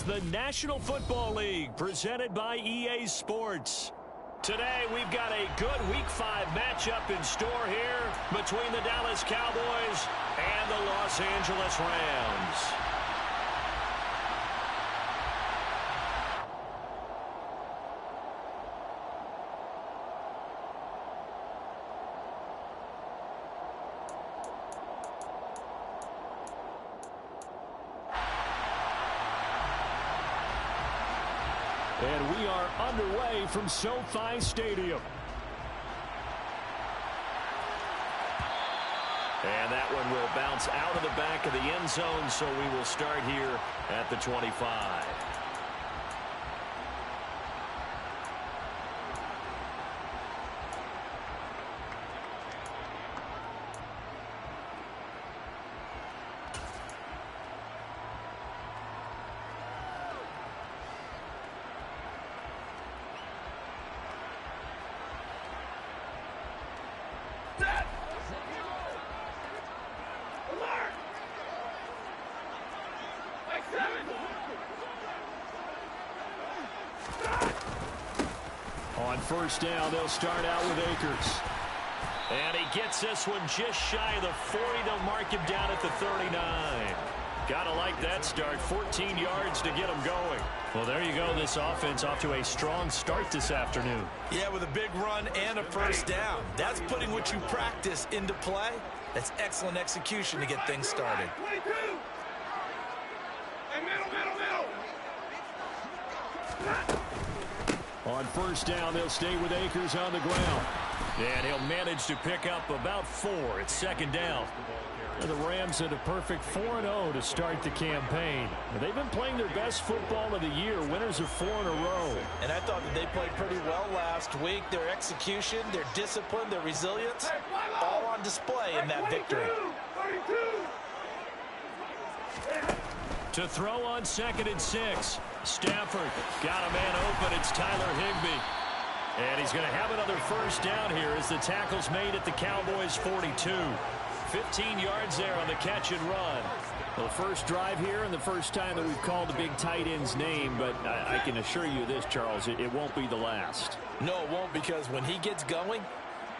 the National Football League, presented by EA Sports. Today, we've got a good Week 5 matchup in store here between the Dallas Cowboys and the Los Angeles Rams. And we are underway from SoFi Stadium. And that one will bounce out of the back of the end zone, so we will start here at the 25. On first down, they'll start out with Akers. And he gets this one just shy of the 40. They'll mark him down at the 39. Gotta like that start. 14 yards to get him going. Well, there you go. This offense off to a strong start this afternoon. Yeah, with a big run and a first down. That's putting what you practice into play. That's excellent execution to get things started. On first down, they'll stay with Akers on the ground. And he'll manage to pick up about 4 at second down. The Rams had a perfect 4-0 to start the campaign. They've been playing their best football of the year, winners of 4 in a row. And I thought that they played pretty well last week. Their execution, their discipline, their resilience, all on display in that victory. To throw on 2nd and 6. Stafford got a man open. It's Tyler Higbee. And he's going to have another first down here as the tackle's made at the Cowboys' 42. 15 yards there on the catch and run. Well, the first drive here and the first time that we've called the big tight end's name, but I can assure you this, Charles, it won't be the last. No, it won't, because when he gets going,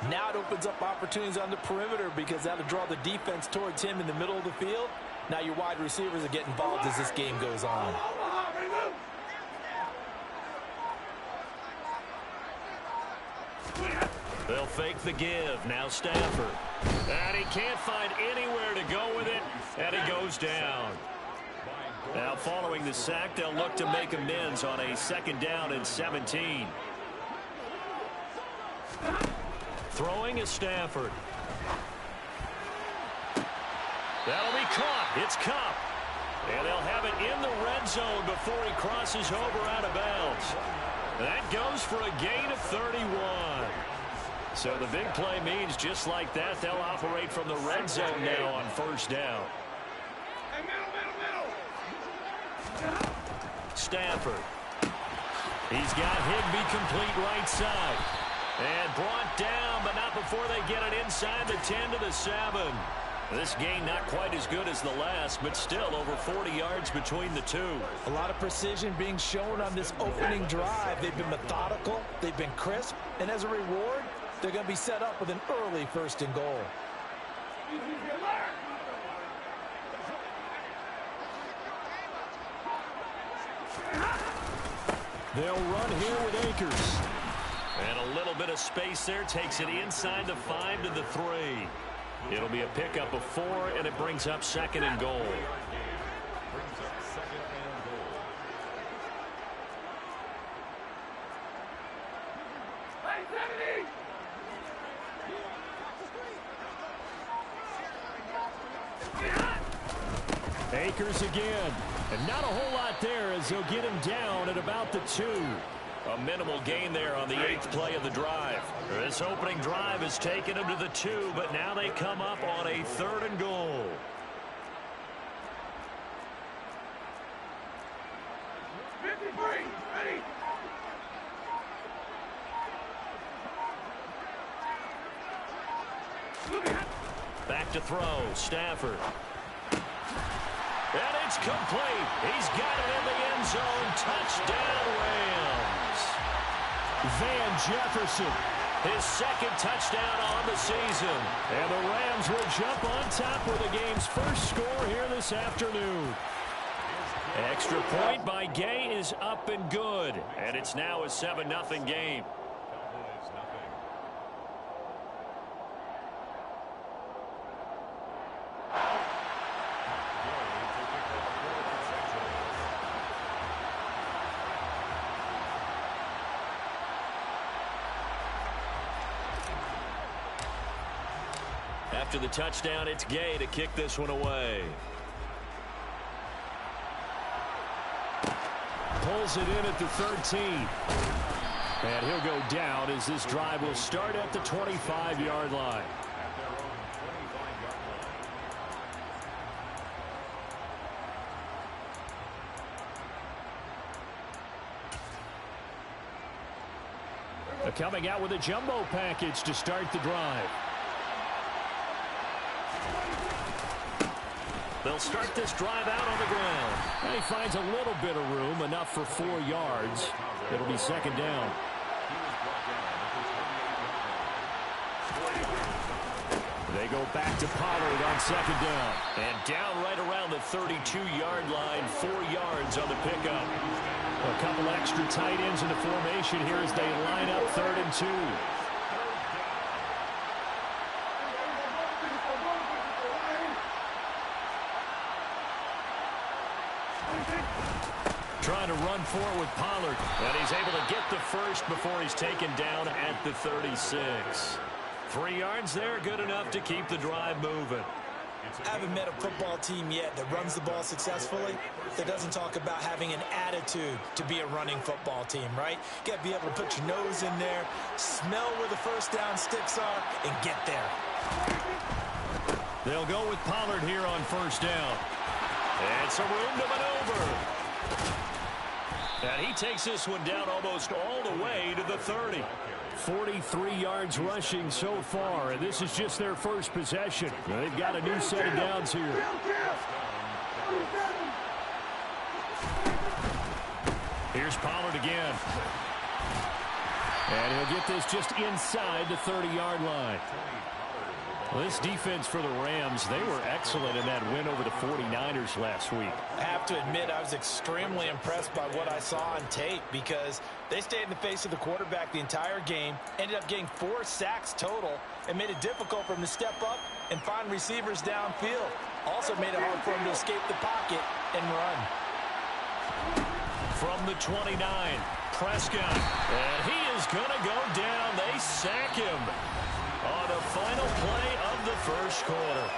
now it opens up opportunities on the perimeter because that'll draw the defense towards him in the middle of the field. Now your wide receivers are getting involved as this game goes on. They'll fake the give. Now Stafford. And he can't find anywhere to go with it, and he goes down. Now following the sack, they'll look to make amends on a 2nd down and 17. Throwing is Stafford. That'll be caught. It's Kupp. And they'll have it in the red zone before he crosses over out of bounds. That goes for a gain of 31. So the big play means just like that, they'll operate from the red zone now on first down. Stafford. He's got Higbee complete right side. And brought down, but not before they get it inside the 10 to the 7. This game not quite as good as the last, but still over 40 yards between the two. A lot of precision being shown on this opening drive. They've been methodical, they've been crisp, and as a reward, they're going to be set up with an early 1st and goal. They'll run here with Akers. And a little bit of space there takes it inside the 5 to the 3. It'll be a pickup of 4, and it brings up 2nd and goal. Akers again. And not a whole lot there as they'll get him down at about the 2. A minimal gain there on the 8th play of the drive. This opening drive has taken them to the 2, but now they come up on a 3rd and goal. Back to throw. Stafford. And it's complete. He's got it in the end zone. Touchdown, Rams. Van Jefferson. His second touchdown on the season. And the Rams will jump on top with the game's first score here this afternoon. Extra point by Gay is up and good. And it's now a 7-0 game. After the touchdown, it's Gay to kick this one away. Pulls it in at the 13. And he'll go down as this drive will start at the 25-yard line. Coming out with a jumbo package to start the drive. They'll start this drive out on the ground. And he finds a little bit of room, enough for 4 yards. It'll be second down. They go back to Pollard on second down. And down right around the 32-yard line, 4 yards on the pickup. A couple extra tight ends in the formation here as they line up 3rd and 2. Trying to run forward with Pollard. And he's able to get the first before he's taken down at the 36. 3 yards there, good enough to keep the drive moving. I haven't met a football team yet that runs the ball successfully that doesn't talk about having an attitude to be a running football team, right? You got to be able to put your nose in there, smell where the first down sticks are, and get there. They'll go with Pollard here on first down. And some room to maneuver. And he takes this one down almost all the way to the 30. 43 yards rushing so far, and this is just their first possession. They've got a new set of downs here. Here's Pollard again. And he'll get this just inside the 30-yard line. Well, this defense for the Rams, they were excellent in that win over the 49ers last week. I have to admit, I was extremely impressed by what I saw on tape because they stayed in the face of the quarterback the entire game, ended up getting 4 sacks total, and made it difficult for him to step up and find receivers downfield. Also made it hard for him to escape the pocket and run. From the 29, Prescott. And he is going to go down. They sack him on the final play of the first quarter.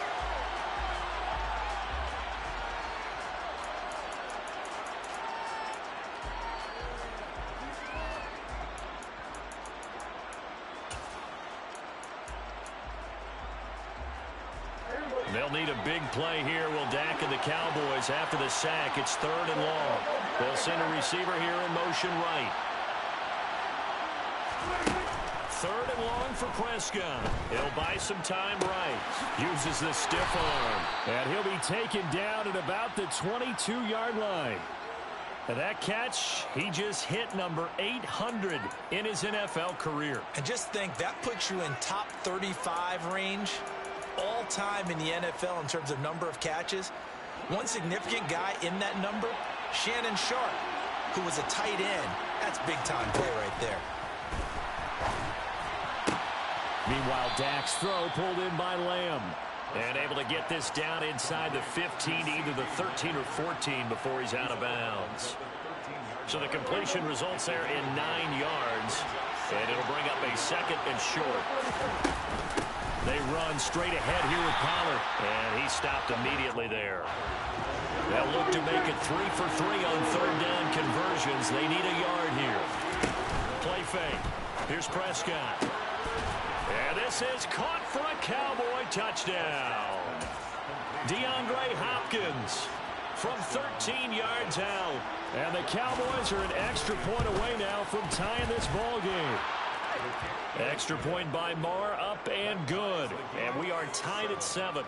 They'll need a big play here. Will Dak and the Cowboys after the sack. It's 3rd and long. They'll send a receiver here in motion right. 3rd and long for Prescott. He'll buy some time right. Uses the stiff arm. And he'll be taken down at about the 22-yard line. And that catch, he just hit number 800 in his NFL career. And just think, that puts you in top 35 range all time in the NFL in terms of number of catches. One significant guy in that number, Shannon Sharp, who was a tight end. That's big-time play right there. Meanwhile, Dak's throw pulled in by Lamb. And able to get this down inside the 15, either the 13 or 14 before he's out of bounds. So the completion results there in 9 yards. And it'll bring up a 2nd and short. They run straight ahead here with Pollard. And he stopped immediately there. They'll look to make it 3 for 3 on 3rd down conversions. They need a yard here. Play fake. Here's Prescott. And this is caught for a Cowboy touchdown. DeAndre Hopkins from 13 yards out. And the Cowboys are an extra point away now from tying this ball game. Extra point by Marr, up and good. And we are tied at 7.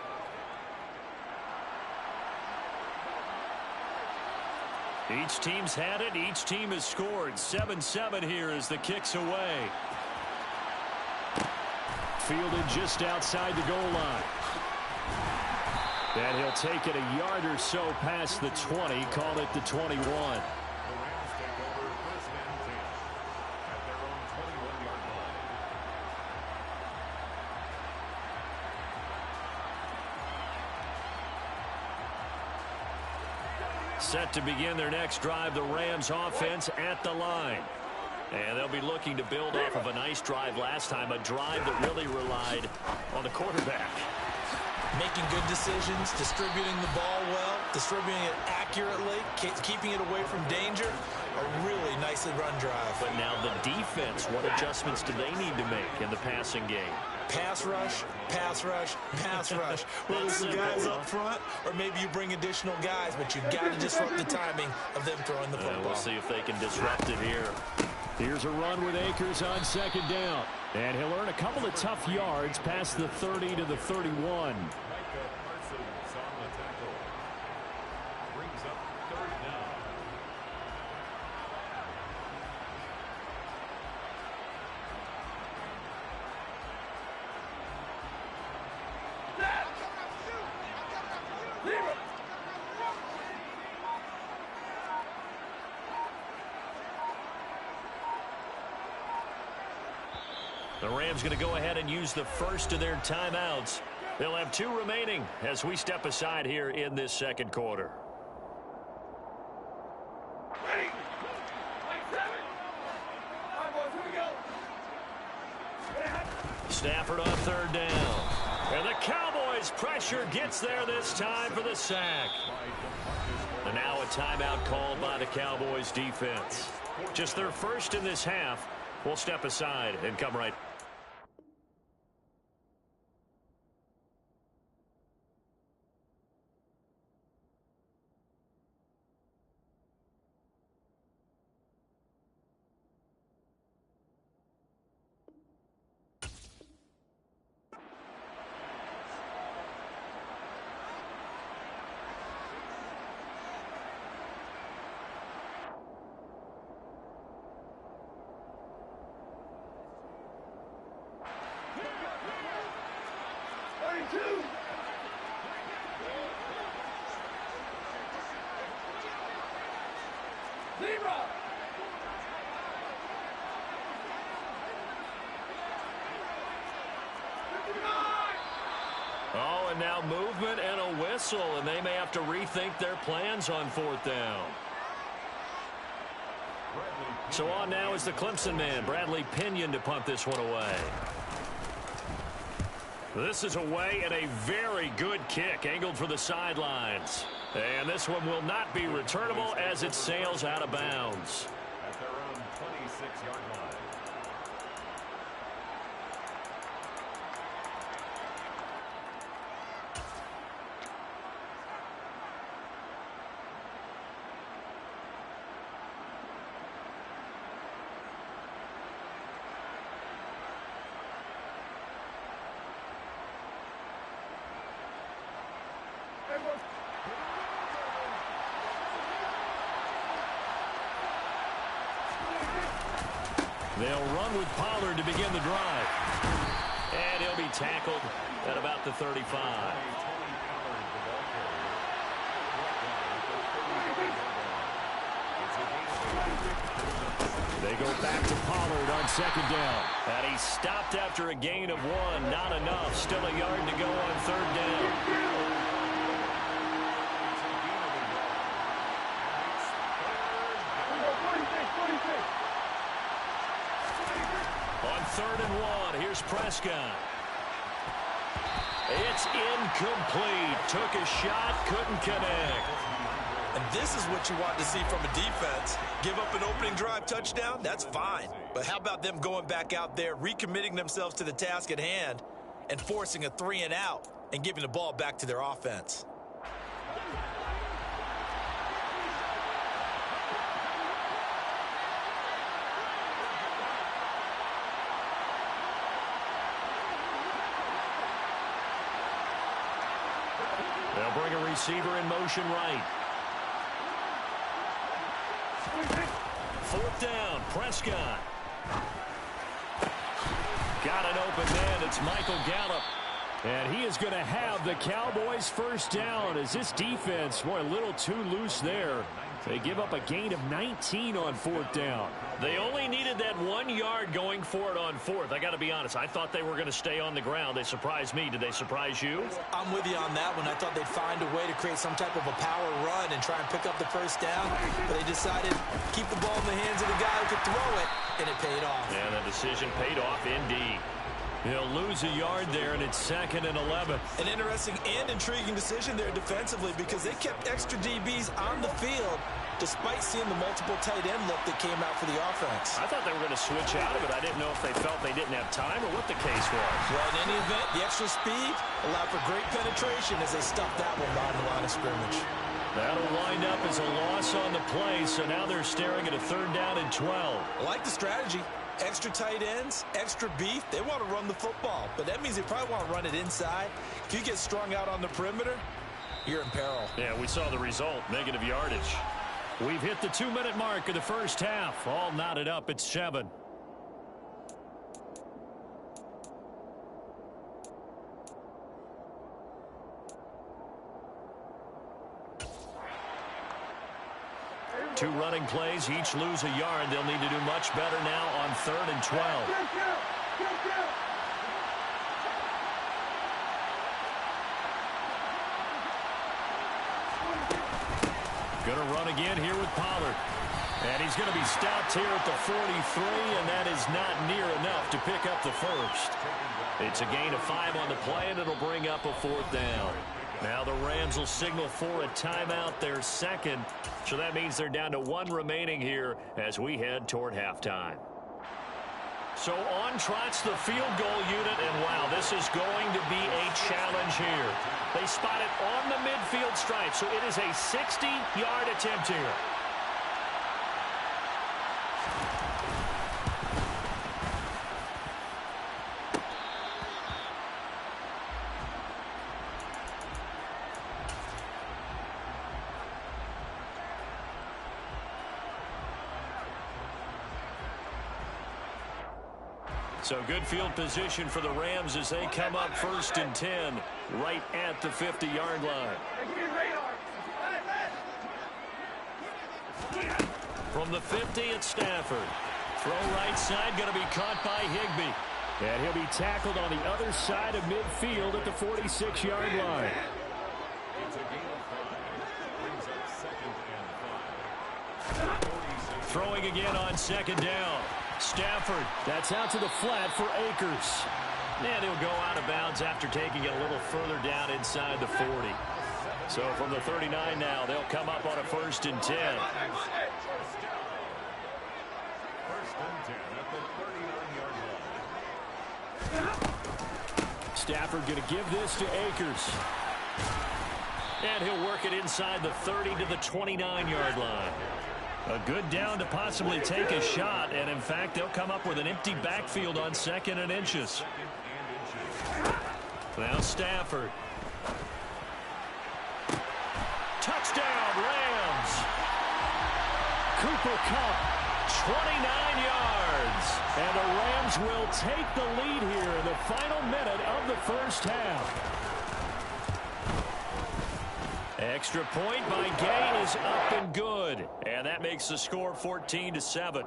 Each team's had it. Each team has scored. 7-7 here as the kick's away. Fielded just outside the goal line. And he'll take it a yard or so past the 20. Call it the 21. Set to begin their next drive, the Rams offense at the line. And they'll be looking to build off of a nice drive last time, a drive that really relied on the quarterback. Making good decisions, distributing the ball well, distributing it accurately, keeping it away from danger. A really nicely run drive. But now the defense, what adjustments do they need to make in the passing game? Pass rush, pass rush, pass rush. Whether it's the guys up front or maybe you bring additional guys, but you've got to disrupt the timing of them throwing the football. We'll see if they can disrupt it here. Here's a run with Akers on second down. And he'll earn a couple of tough yards past the 30 to the 31. The Rams going to go ahead and use the first of their timeouts. They'll have 2 remaining as we step aside here in this second quarter. Stafford on third down. And the Cowboys pressure gets there this time for the sack. And now a timeout called by the Cowboys defense. Just their first in this half. We'll step aside and come right. Oh, and now movement and a whistle, and they may have to rethink their plans on fourth down. So on now is the Clemson man, Bradley Pinion, to punt this one away. This is away and a very good kick, angled for the sidelines. And this one will not be returnable as it sails out of bounds. At their own 26-yard line. They'll run with Pollard to begin the drive. And he'll be tackled at about the 35. They go back to Pollard on second down. And he stopped after a gain of 1. Not enough. Still a yard to go on third down. On 3rd and 1, here's Prescott. It's incomplete. Took a shot, couldn't connect. And this is what you want to see from a defense. Give up an opening drive touchdown, that's fine. But how about them going back out there, recommitting themselves to the task at hand, and forcing a 3-and-out and giving the ball back to their offense? They'll bring a receiver in motion right. 4th down. Prescott. Got an open man. It's Michael Gallup. And he is going to have the Cowboys' first down as this defense, boy, a little too loose there. They give up a gain of 19 on 4th down. They only needed that 1 yard going for it on 4th. I got to be honest. I thought they were going to stay on the ground. They surprised me. Did they surprise you? I'm with you on that one. I thought they'd find a way to create some type of a power run and try and pick up the first down. But they decided to keep the ball in the hands of the guy who could throw it, and it paid off. And the decision paid off indeed. He'll lose a yard there, and it's 2nd and 11. An interesting and intriguing decision there defensively because they kept extra DBs on the field despite seeing the multiple tight end look that came out for the offense. I thought they were going to switch out of it. I didn't know if they felt they didn't have time or what the case was. Well, in any event, the extra speed allowed for great penetration as they stuffed that one behind the line of scrimmage. That'll wind up as a loss on the play, so now they're staring at a 3rd down and 12. I like the strategy. Extra tight ends, extra beef. They want to run the football, but that means they probably want to run it inside. If you get strung out on the perimeter, you're in peril. Yeah, we saw the result, negative yardage. We've hit the 2-minute mark of the first half. All knotted up at 7. Two running plays, each lose a yard. They'll need to do much better now on 3rd and 12. Going to run again here with Pollard. And he's going to be stopped here at the 43, and that is not near enough to pick up the first. It's a gain of 5 on the play, and it'll bring up a 4th down. Now the Rams will signal for a timeout, their second. So that means they're down to 1 remaining here as we head toward halftime. So on trots the field goal unit, and wow, this is going to be a challenge here. They spot it on the midfield stripe, so it is a 60-yard attempt here. So good field position for the Rams as they come up 1st and 10 right at the 50-yard line. From the 50 at Stafford. Throw right side, going to be caught by Higbee. And he'll be tackled on the other side of midfield at the 46-yard line. Throwing again on 2nd down. Stafford, that's out to the flat for Akers. And he'll go out of bounds after taking it a little further down inside the 40. So from the 39 now, they'll come up on a 1st and 10. 1st and 10 at the 39-yard line. Stafford going to give this to Akers. And he'll work it inside the 30 to the 29-yard line. A good down to possibly take a shot, and in fact, they'll come up with an empty backfield on 2nd and inches. Now Stafford. Touchdown, Rams. Cooper Kupp, 29 yards. And the Rams will take the lead here in the final minute of the first half. Extra point by Gay is up and good. And that makes the score 14-7.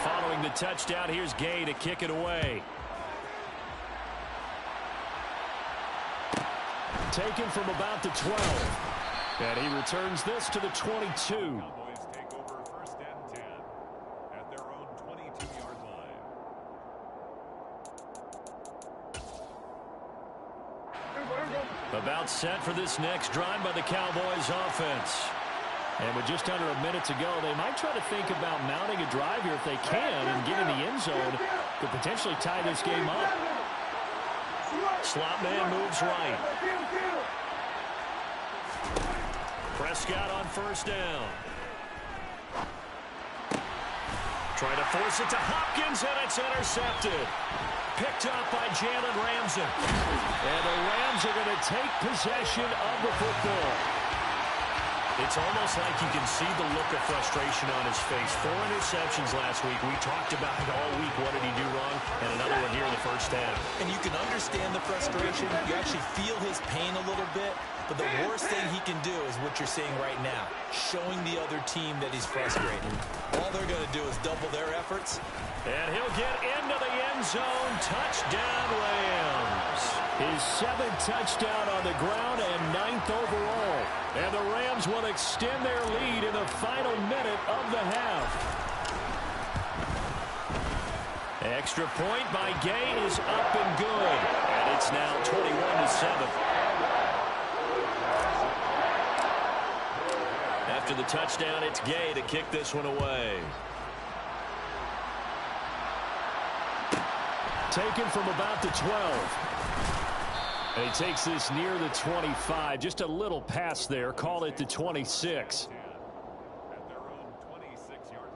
Following the touchdown, here's Gay to kick it away. Taken from about the 12. And he returns this to the 22. About set for this next drive by the Cowboys offense. And with just under a minute to go, they might try to think about mounting a drive here if they can and get in the end zone to potentially tie this game up. Slot man moves right. Prescott on 1st down. Trying to force it to Hopkins, and it's intercepted. picked up by Jalen Ramsey. And the Rams are going to take possession of the football. It's almost like you can see the look of frustration on his face. 4 interceptions last week. We talked about it all week. What did he do wrong? And another one here in the first half. And you can understand the frustration. You actually feel his pain a little bit. But the worst thing he can do is what you're seeing right now, showing the other team that he's frustrated. All they're going to do is double their efforts. And he'll get into the end zone. Touchdown, Rams. His 7th touchdown on the ground and 9th overall. And the Rams will extend their lead in the final minute of the half. Extra point by Gay is up and good. And it's now 21-7. After the touchdown, it's Gay to kick this one away. Taken from about the 12. And he takes this near the 25. Just a little pass there. Call it the 26. At their own 26-yard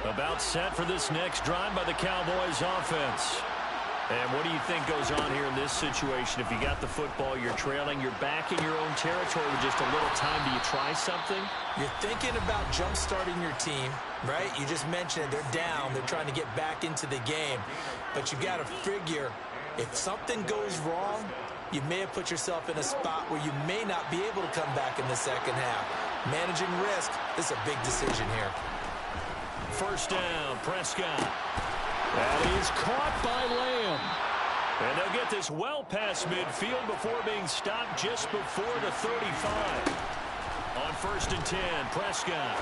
line. About set for this next drive by the Cowboys offense. And what do you think goes on here in this situation? If you got the football, you're trailing, you're back in your own territory with just a little time. Do you try something? You're thinking about jump-starting your team, right? You just mentioned it. They're down. They're trying to get back into the game. But you got to figure, if something goes wrong, you may have put yourself in a spot where you may not be able to come back in the second half. Managing risk, this is a big decision here. First down, Prescott. That is caught by Lamb. And they'll get this well past midfield before being stopped just before the 35. On 1st and 10, Prescott.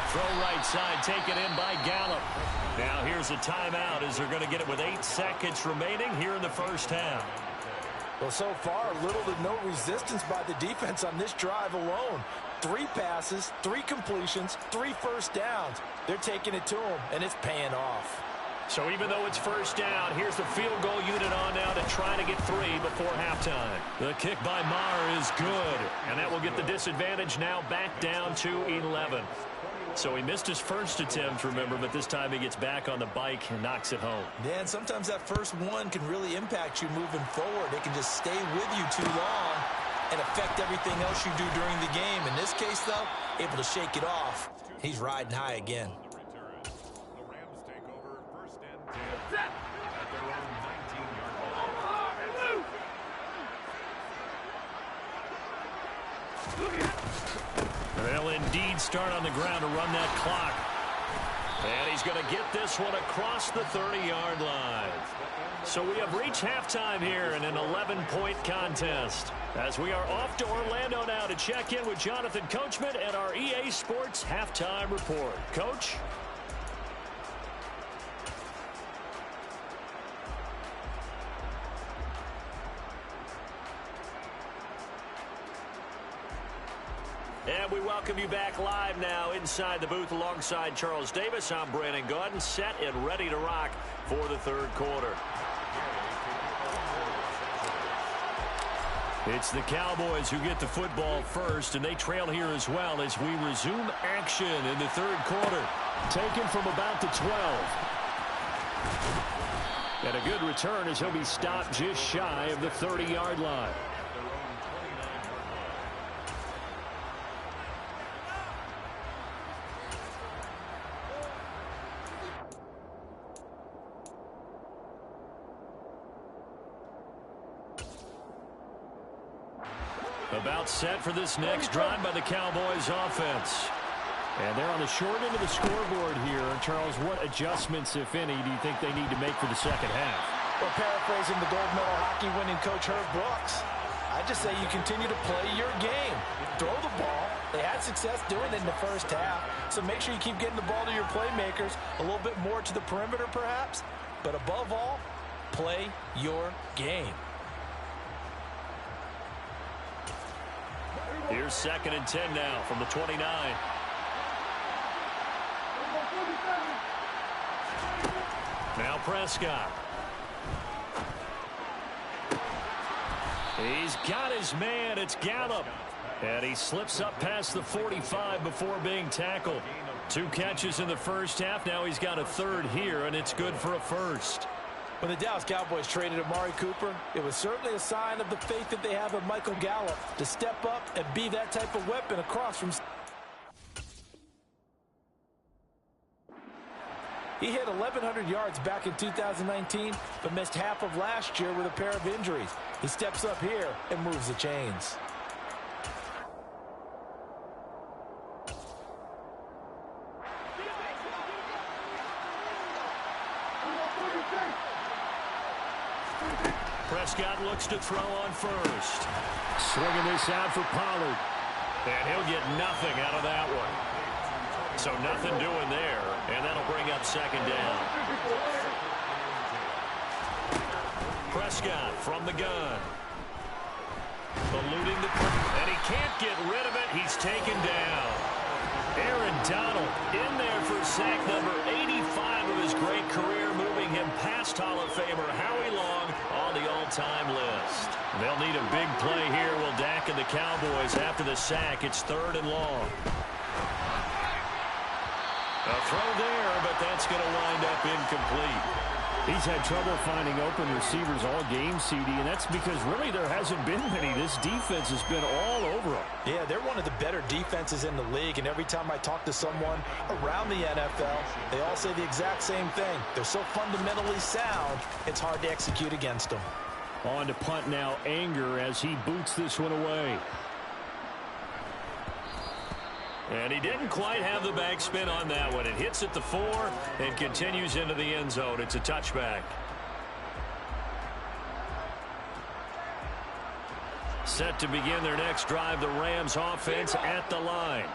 Throw right side, taken in by Gallup. Now here's a timeout as they're going to get it with 8 seconds remaining here in the first half. Well, so far, little to no resistance by the defense on this drive alone. 3 passes, 3 completions, 3 first downs. They're taking it to them, and it's paying off. So even though it's first down, here's the field goal unit on now to try to get 3 before halftime. The kick by Maher is good, and that will get the disadvantage now back down to 11. So he missed his first attempt, remember, but this time he gets back on the bike and knocks it home. Yeah, and sometimes that first one can really impact you moving forward. It can just stay with you too long and affect everything else you do during the game. In this case, though, able to shake it off. He's riding high again. The Rams take over 1st and 10 at their own 19-yard line. They'll indeed start on the ground to run that clock. And he's going to get this one across the 30-yard line. So we have reached halftime here in an 11-point contest. As we are off to Orlando now to check in with Jonathan Coachman and our EA Sports Halftime Report. Coach? And we welcome you back live now inside the booth alongside Charles Davis. I'm Brandon Gaudin, set and ready to rock for the 3rd quarter. It's the Cowboys who get the football first, and they trail here as well as we resume action in the 3rd quarter. Taken from about the 12. And a good return as he'll be stopped just shy of the 30-yard line. About set for this next drive by the Cowboys offense. And they're on the short end of the scoreboard here. Charles, what adjustments, if any, do you think they need to make for the second half? Well, paraphrasing the gold medal hockey winning coach Herb Brooks, I just say you continue to play your game. Throw the ball. They had success doing it in the first half. So make sure you keep getting the ball to your playmakers, a little bit more to the perimeter perhaps. But above all, play your game. Here's 2nd and 10 now from the 29. Now Prescott. He's got his man. It's Gallup. And he slips up past the 45 before being tackled. 2 catches in the first half. Now he's got a third here, and it's good for a first. When the Dallas Cowboys traded Amari Cooper, it was certainly a sign of the faith that they have in Michael Gallup to step up and be that type of weapon across from. He hit 1,100 yards back in 2019, but missed half of last year with a pair of injuries. He steps up here and moves the chains. Prescott looks to throw on first. Swinging this out for Pollard. And he'll get nothing out of that one. So nothing doing there, and that'll bring up second down. Prescott from the gun. Eluding the and he can't get rid of it. He's taken down. Aaron Donald in there for sack number 85 of his great career, moving him past Hall of Famer Howie Long on the all-time list. They'll need a big play here, will Dak and the Cowboys after the sack. It's 3rd and long. A throw there, but that's going to wind up incomplete. He's had trouble finding open receivers all game, CD, and that's because really there hasn't been many. This defense has been all over them. Yeah, they're one of the better defenses in the league, and every time I talk to someone around the NFL, they all say the exact same thing. They're so fundamentally sound, it's hard to execute against them. On to punt now, Anger, as he boots this one away. And he didn't quite have the backspin on that one. It hits at the 4 and continues into the end zone. It's a touchback. Set to begin their next drive, the Rams offense at the line.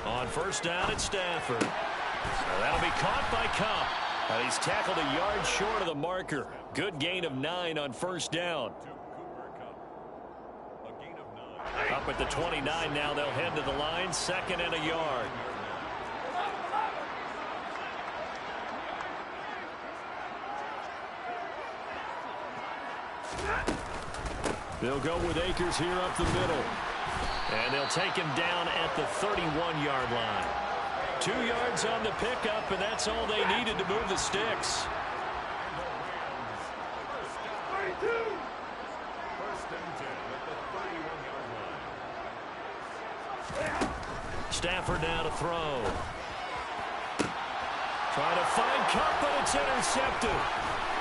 On first down, it's Stafford. So that'll be caught by Kupp. He's tackled a yard short of the marker. Good gain of 9 on first down. Up at the 29 now. They'll head to the line. 2nd and a yard. They'll go with Akers here up the middle. And they'll take him down at the 31-yard line. 2 yards on the pickup, and that's all they needed to move the sticks. Stafford now to throw. Trying to find Kupp, but it's intercepted.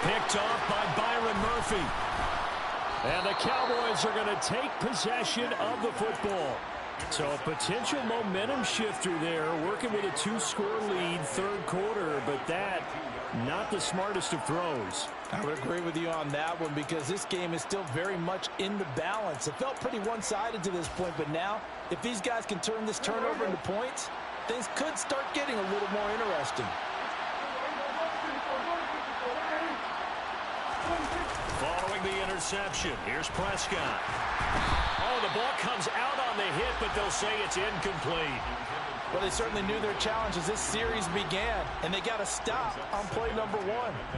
Picked off by Byron Murphy. And the Cowboys are going to take possession of the football. So a potential momentum shifter there, working with a 2-score lead, 3rd quarter, but that, not the smartest of throws. I would agree with you on that one because this game is still very much in the balance. It felt pretty one-sided to this point, but now, if these guys can turn this turnover into points, things could start getting a little more interesting. Following the interception, here's Prescott. Oh, the ball comes out on the hit, but they'll say it's incomplete. Well, they certainly knew their challenge as this series began, and they got a stop on play number 1.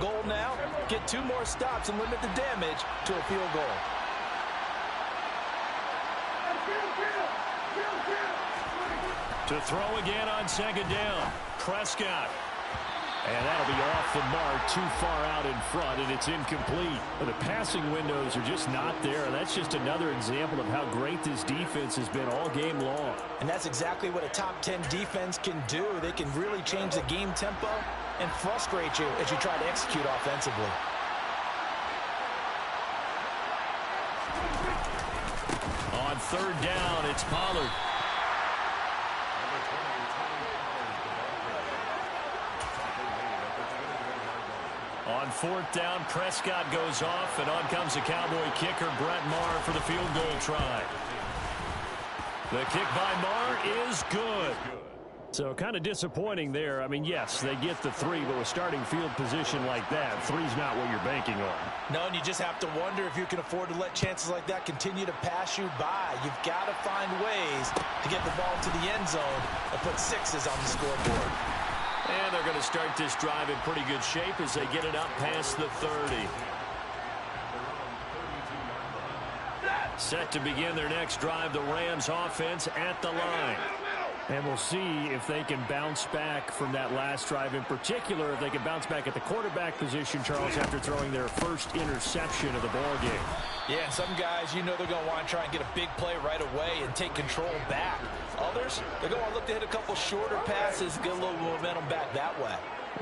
Goal now, get 2 more stops and limit the damage to a field goal. To throw again on 2nd down, Prescott. And that'll be off the mark, too far out in front, and it's incomplete. Well, the passing windows are just not there. That's just another example of how great this defense has been all game long. And that's exactly what a top 10 defense can do. They can really change the game tempo and frustrate you as you try to execute offensively. On 3rd down, it's Pollard. On 4th down, Prescott goes off, and on comes the Cowboy kicker, Brett Maher, for the field goal try. The kick by Maher is good. So kind of disappointing there. I mean, yes, they get the 3, but with starting field position like that, 3's not what you're banking on. No, and you just have to wonder if you can afford to let chances like that continue to pass you by. You've got to find ways to get the ball to the end zone and put 6s on the scoreboard. And they're going to start this drive in pretty good shape as they get it up past the 30. Set to begin their next drive, the Rams offense at the line. And we'll see if they can bounce back from that last drive in particular, if they can bounce back at the quarterback position, Charles, after throwing their first interception of the ballgame. Yeah, some guys, you know they're going to want to try and get a big play right away and take control back. Others, they're going to want to look to hit a couple shorter passes, get a little momentum back that way.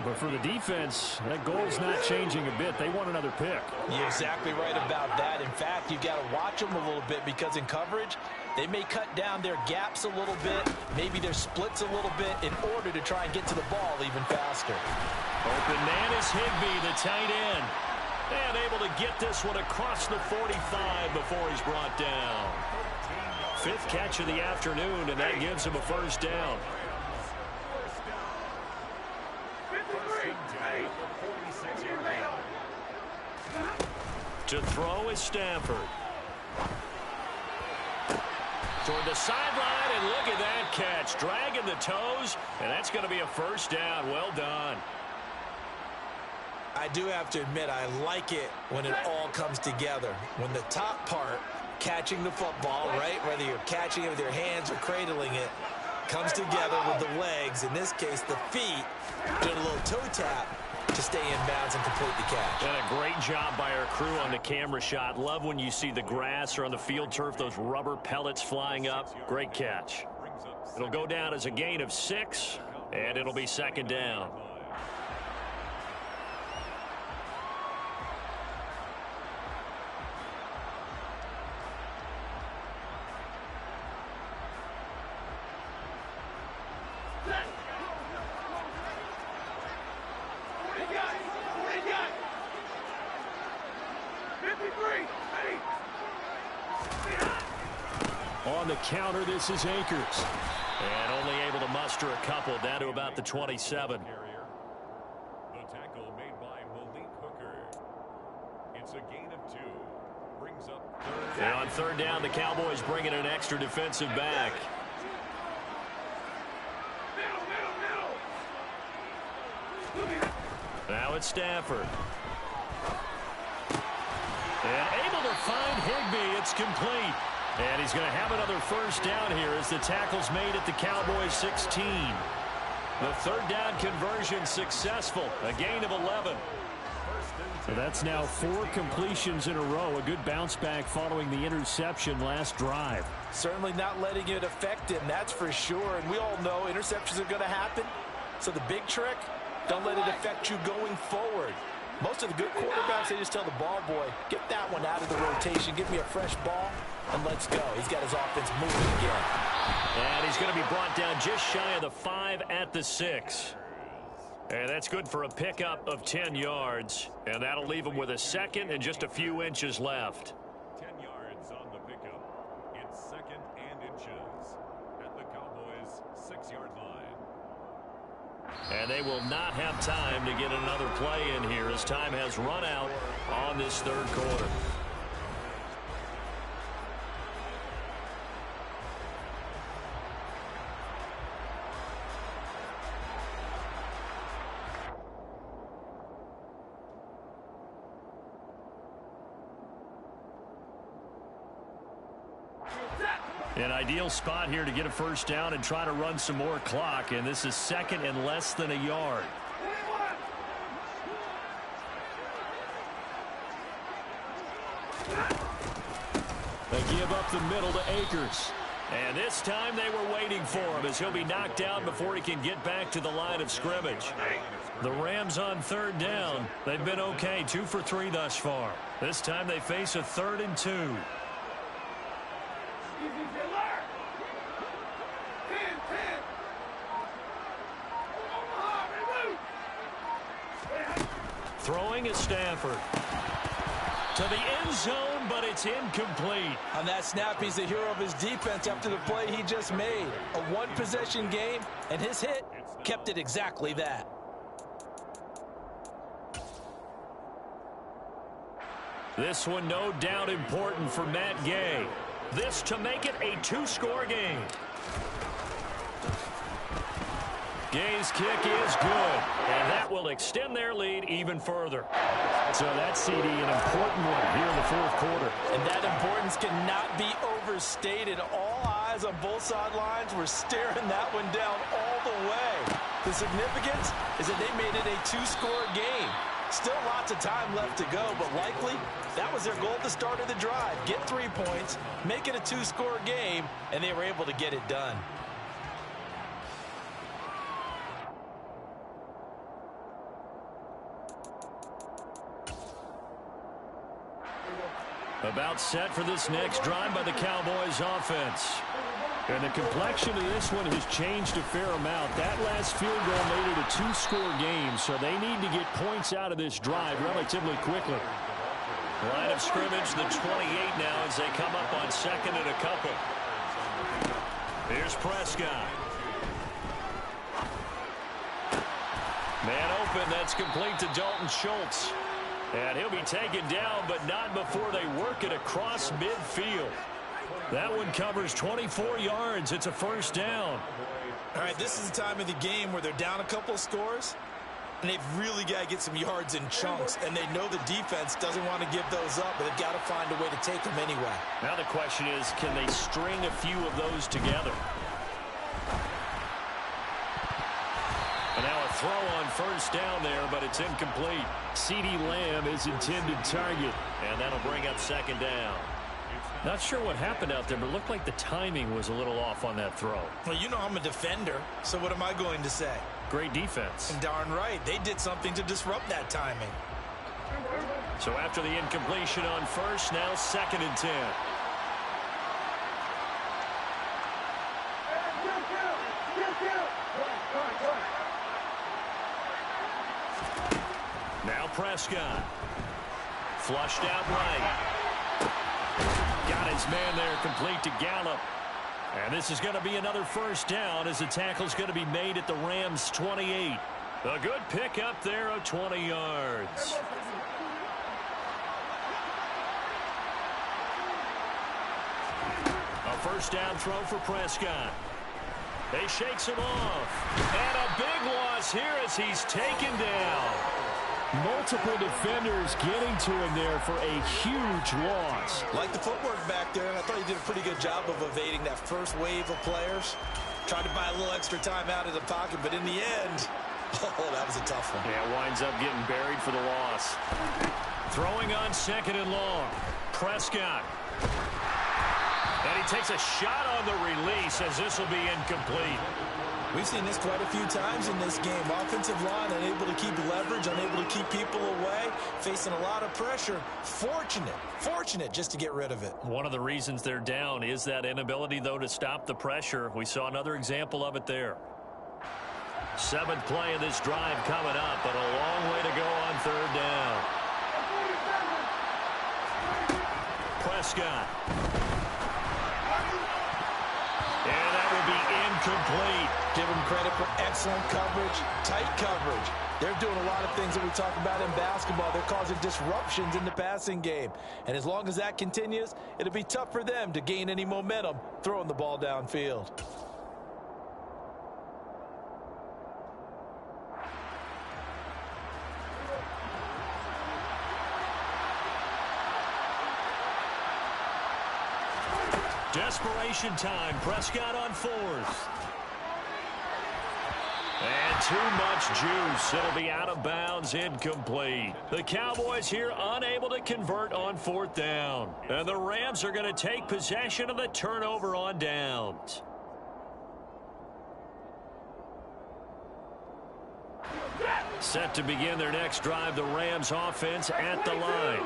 But for the defense, that goal's not changing a bit. They want another pick. You're exactly right about that. In fact, you've got to watch them a little bit because in coverage, they may cut down their gaps a little bit, maybe their splits a little bit in order to try and get to the ball even faster. Open man is Higbee, the tight end. And able to get this one across the 45 before he's brought down. 5th catch of the afternoon, and that gives him a first down. To throw is Stafford. Toward the sideline, and look at that catch. Dragging the toes, and that's going to be a first down. Well done. I do have to admit, I like it when it all comes together. When the top part, catching the football, right, whether you're catching it with your hands or cradling it, comes together with the legs, in this case the feet, doing a little toe tap to stay in bounds and complete the catch. And a great job by our crew on the camera shot. Love when you see the grass or on the field turf, those rubber pellets flying up. Great catch. It'll go down as a gain of 6, and it'll be second down. On the counter, this is Akers. And only able to muster a couple, down to about the 27. The tackle made by Malik Hooker. It's a gain of 2. Brings up 3rd. And on 3rd down, the Cowboys bring in an extra defensive back. Now it's Stafford. And able to find Higbee. It's complete. And he's going to have another first down here as the tackle's made at the Cowboys 16. The 3rd down conversion successful. A gain of 11. So that's now 4 completions in a row. A good bounce back following the interception last drive. Certainly not letting it affect him, that's for sure. And we all know interceptions are going to happen. So the big trick, don't let it affect you going forward. Most of the good quarterbacks, they just tell the ball boy, get that one out of the rotation, give me a fresh ball, and let's go. He's got his offense moving again. And he's going to be brought down just shy of the 5 at the 6. And that's good for a pickup of 10 yards. And that'll leave him with a second and just a few inches left. 10 yards on the pickup. It's 2nd and inches at the Cowboys' 6-yard line. And they will not have time to get another play in here as time has run out on this 3rd quarter. An ideal spot here to get a first down and try to run some more clock, and this is 2nd and less than a yard. They give up the middle to Akers. And this time they were waiting for him as he'll be knocked down before he can get back to the line of scrimmage. The Rams on 3rd down. They've been okay, 2 for 3 thus far. This time they face a 3rd and 2. Throwing is Stafford. To the end zone, but it's incomplete. On that snap, he's the hero of his defense after the play he just made. A one-possession game, and his hit kept it exactly that. This one no doubt important for Matt Gay. This to make it a 2-score game. Gay's kick is good, and that will extend their lead even further. So that CD, an important one here in the fourth quarter. And that importance cannot be overstated. All eyes on both sidelines were staring that one down all the way. The significance is that they made it a two-score game. Still lots of time left to go, but likely that was their goal at the start of the drive. Get 3 points, make it a two-score game, and they were able to get it done. About set for this next drive by the Cowboys offense. And the complexion of this one has changed a fair amount. That last field goal made it a two-score game, so they need to get points out of this drive relatively quickly. Line of scrimmage, the 28 now as they come up on second and a couple. Here's Prescott. Man open, that's complete to Dalton Schultz. And he'll be taken down, but not before they work it across midfield. That one covers 24 yards. It's a first down. All right, this is the time of the game where they're down a couple of scores, and they've really got to get some yards in chunks, and they know the defense doesn't want to give those up, but they've got to find a way to take them anyway. Now the question is, can they string a few of those together? And now a throw on first down there, but it's incomplete. CeeDee Lamb is intended target. And that'll bring up second down. Not sure what happened out there, but it looked like the timing was a little off on that throw. Well, you know I'm a defender, so what am I going to say? Great defense. And darn right, they did something to disrupt that timing. So after the incompletion on first, now second and 10. Now Prescott. Flushed out right. Got his man there, complete to Gallup. And this is going to be another first down as the tackle's going to be made at the Rams' 28. A good pickup there of 20 yards. A first down throw for Prescott. He shakes him off. And a big loss here as he's taken down. Multiple defenders getting to him there for a huge loss. Like the footwork back there, and I thought he did a pretty good job of evading that first wave of players. Tried to buy a little extra time out of the pocket, but in the end, oh, that was a tough one. Yeah, winds up getting buried for the loss. Throwing on second and long. Prescott. And he takes a shot on the release as this will be incomplete. We've seen this quite a few times in this game. Offensive line unable to keep leverage, unable to keep people away, facing a lot of pressure. Fortunate just to get rid of it. One of the reasons they're down is that inability, though, to stop the pressure. We saw another example of it there. Seventh play of this drive coming up, but a long way to go on third down. Prescott. And that will be incomplete. Give them credit for excellent coverage, tight coverage. They're doing a lot of things that we talk about in basketball. They're causing disruptions in the passing game. And as long as that continues, it'll be tough for them to gain any momentum throwing the ball downfield. Desperation time. Prescott on fourth. And too much juice. It'll be out of bounds, incomplete. The Cowboys here unable to convert on fourth down. And the Rams are going to take possession of the turnover on downs. Set to begin their next drive, the Rams offense at the line.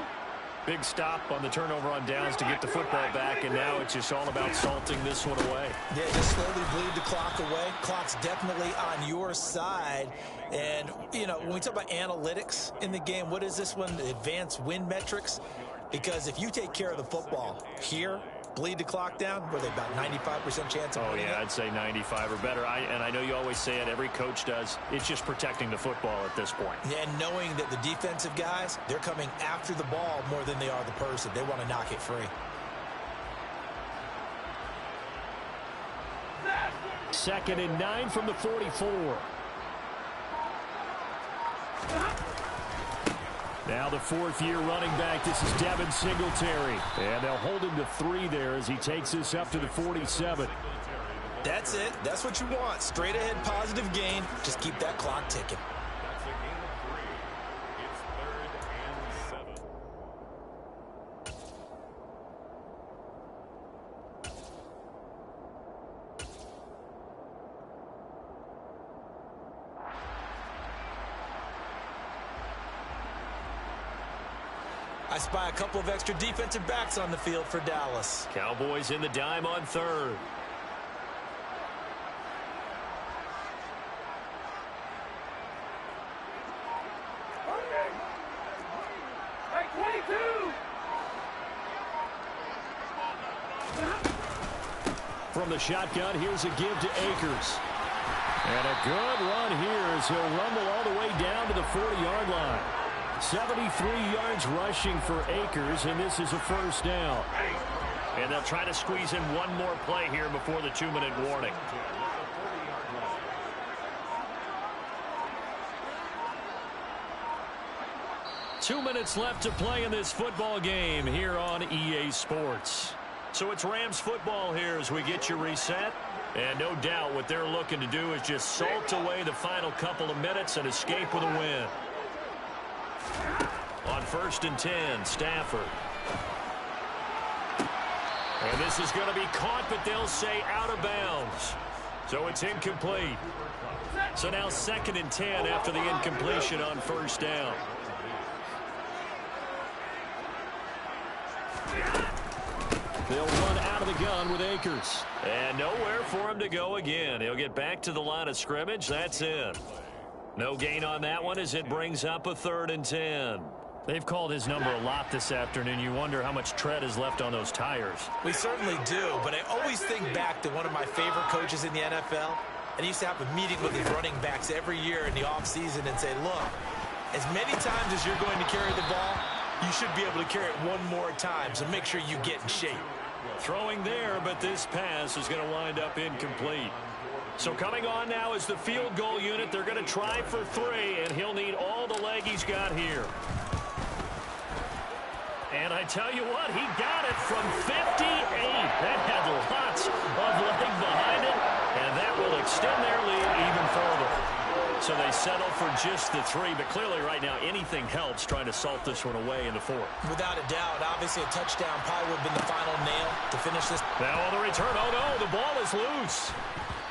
Big stop on the turnover on downs to get the football back, and now it's just all about salting this one away. Yeah, just slowly bleed the clock away. Clock's definitely on your side. And, you know, when we talk about analytics in the game, what is this one? Advanced win metrics? Because if you take care of the football here, bleed the clock down, were they about 95% chance of winning? Oh, yeah, it? I'd say 95 or better. And I know you always say it, every coach does. It's just protecting the football at this point. Yeah, and knowing that the defensive guys, they're coming after the ball more than they are the person. They want to knock it free. Second and 9 from the 44. Now the fourth-year running back. This is Devin Singletary. And they'll hold him to 3 there as he takes this up to the 47. That's it. That's what you want. Straight ahead positive gain. Just keep that clock ticking. That's a gain of 3. It's 3rd and 7. I spy a couple of extra defensive backs on the field for Dallas. Cowboys in the dime on 3rd. From the shotgun, here's a give to Akers. And a good run here as he'll rumble all the way down to the 40-yard line. 73 yards rushing for Akers, and this is a first down. And they'll try to squeeze in one more play here before the 2-minute warning. Two minutes left to play in this football game here on EA Sports. So it's Rams football here as we get you reset. And no doubt what they're looking to do is just salt away the final couple of minutes and escape with a win. On 1st and 10, Stafford. And this is going to be caught, but they'll say out of bounds. So it's incomplete. So now 2nd and 10 after the incompletion on 1st down. They'll run out of the gun with Akers. And nowhere for him to go again. He'll get back to the line of scrimmage. That's it. No gain on that one as it brings up a 3rd and 10. They've called his number a lot this afternoon. You wonder how much tread is left on those tires. We certainly do, but I always think back to one of my favorite coaches in the NFL. And he used to have a meeting with his running backs every year in the offseason and say, look, as many times as you're going to carry the ball, you should be able to carry it one more time, so make sure you get in shape. Throwing there, but this pass is going to wind up incomplete. So coming on now is the field goal unit. They're going to try for 3, and he'll need all the leg he's got here. And I tell you what, he got it from 58. That had lots of leg behind it, and that will extend their lead even further. So they settle for just the 3, but clearly right now anything helps trying to salt this one away in the 4th. Without a doubt, obviously a touchdown probably would have been the final nail to finish this. Now on the return, oh no, the ball is loose.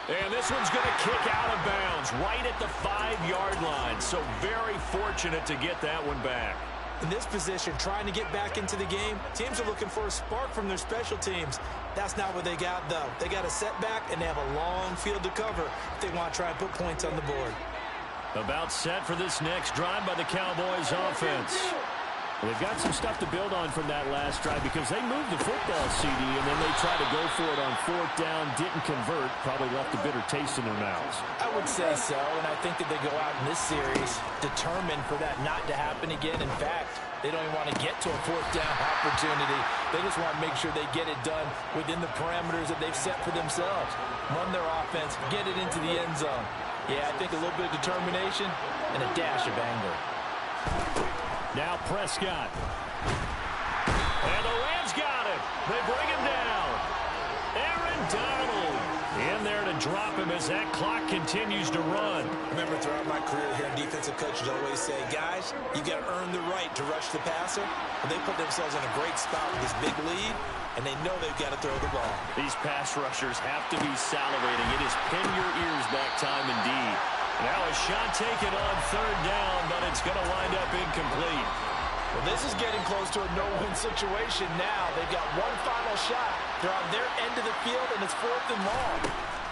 And this one's going to kick out of bounds right at the 5-yard line. So very fortunate to get that one back. In this position, trying to get back into the game, teams are looking for a spark from their special teams. That's not what they got, though. They got a setback, and they have a long field to cover if they want to try and put points on the board. About set for this next drive by the Cowboys offense. They've got some stuff to build on from that last drive because they moved the football, CD, and then they tried to go for it on 4th down, didn't convert, probably left a bitter taste in their mouths. I would say so, and I think that they go out in this series determined for that not to happen again. In fact, they don't even want to get to a 4th down opportunity. They just want to make sure they get it done within the parameters that they've set for themselves. Run their offense, get it into the end zone. Yeah, I think a little bit of determination and a dash of anger. Now Prescott. And the Rams got him. They bring him down. Aaron Donald in there to drop him as that clock continues to run. Remember, throughout my career here, defensive coaches always say, guys, you got to earn the right to rush the passer. But they put themselves in a great spot with this big lead, and they know they've got to throw the ball. These pass rushers have to be salivating. It is pin your ears back time indeed. Now a shot taken on 3rd down, but it's going to wind up incomplete. Well, this is getting close to a no-win situation now. They've got one final shot. They're on their end of the field, and it's 4th and long.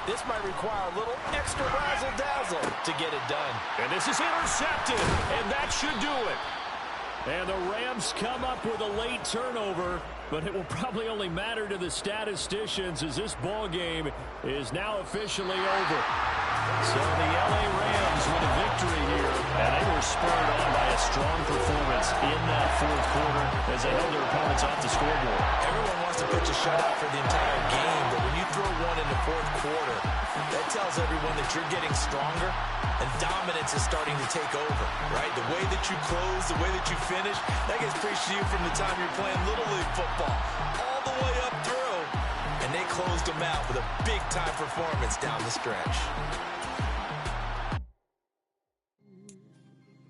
This might require a little extra razzle-dazzle to get it done. And this is intercepted, and that should do it. And the Rams come up with a late turnover, but it will probably only matter to the statisticians as this ball game is now officially over. So the LA Rams with a victory here, and they were spurred on by a strong performance in that fourth quarter as they held their opponents off the scoreboard. Everyone wants to pitch a shutout for the entire game, but when you throw one in the fourth quarter, that tells everyone that you're getting stronger and dominance is starting to take over, right? The way that you close, the way that you finish, that gets preached to you from the time you're playing Little League football all the way up through. And they closed them out with a big-time performance down the stretch.